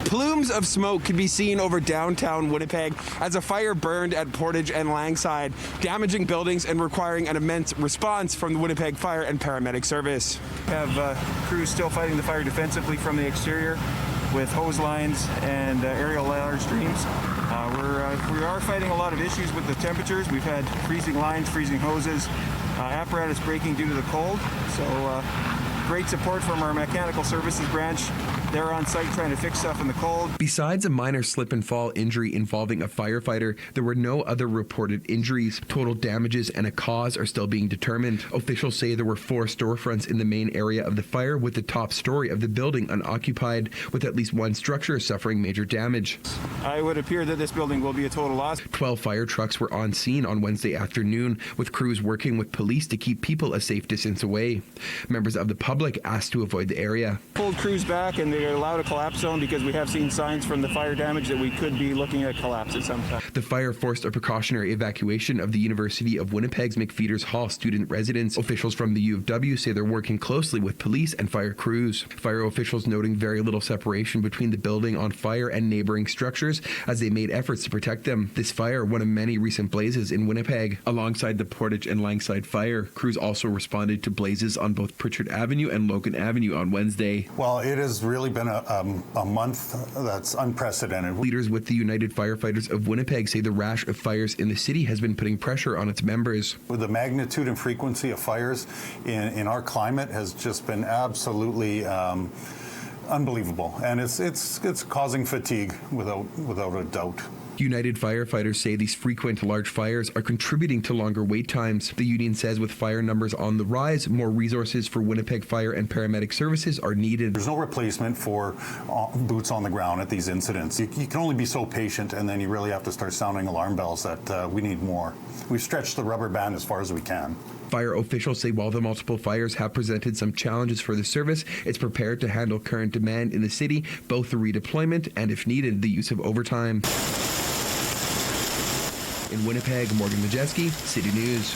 Plumes of smoke could be seen over downtown Winnipeg as a fire burned at Portage and Langside, damaging buildings and requiring an immense response from the Winnipeg Fire and Paramedic Service. We have crews still fighting the fire defensively from the exterior with hose lines and aerial ladder streams. We are fighting a lot of issues with the temperatures. We've had freezing lines, freezing hoses, apparatus breaking due to the cold. So great support from our mechanical services branch. They're on site trying to fix stuff in the cold. Besides a minor slip and fall injury involving a firefighter, there were no other reported injuries. Total damages and a cause are still being determined. Officials say there were 4 storefronts in the main area of the fire, with the top story of the building unoccupied, with at least 1 structure suffering major damage. It would appear that this building will be a total loss. 12 fire trucks were on scene on Wednesday afternoon, with crews working with police to keep people a safe distance away. Members of the public asked to avoid the area. Pulled crews back and they allowed a collapse zone because we have seen signs from the fire damage that we could be looking at collapse at some time. The fire forced a precautionary evacuation of the University of Winnipeg's McPheeters Hall student residence. Officials from the U of W say they're working closely with police and fire crews. Fire officials noting very little separation between the building on fire and neighboring structures as they made efforts to protect them. This fire, one of many recent blazes in Winnipeg. Alongside the Portage and Langside fire, crews also responded to blazes on both Pritchard Avenue and Logan Avenue on Wednesday. Well, it has really been a month that's unprecedented. Leaders with the United Firefighters of Winnipeg say the rash of fires in the city has been putting pressure on its members. The magnitude and frequency of fires in our climate has just been absolutely unbelievable, and it's causing fatigue without a doubt. United Firefighters say these frequent large fires are contributing to longer wait times. The union says with fire numbers on the rise, more resources for Winnipeg Fire and Paramedic Services are needed. There's no replacement for boots on the ground at these incidents. You can only be so patient, and then you really have to start sounding alarm bells that we need more. We've stretched the rubber band as far as we can. Fire officials say while the multiple fires have presented some challenges for the service, it's prepared to handle current demand in the city, both the redeployment and, if needed, the use of overtime. In Winnipeg, Modjeski, City News.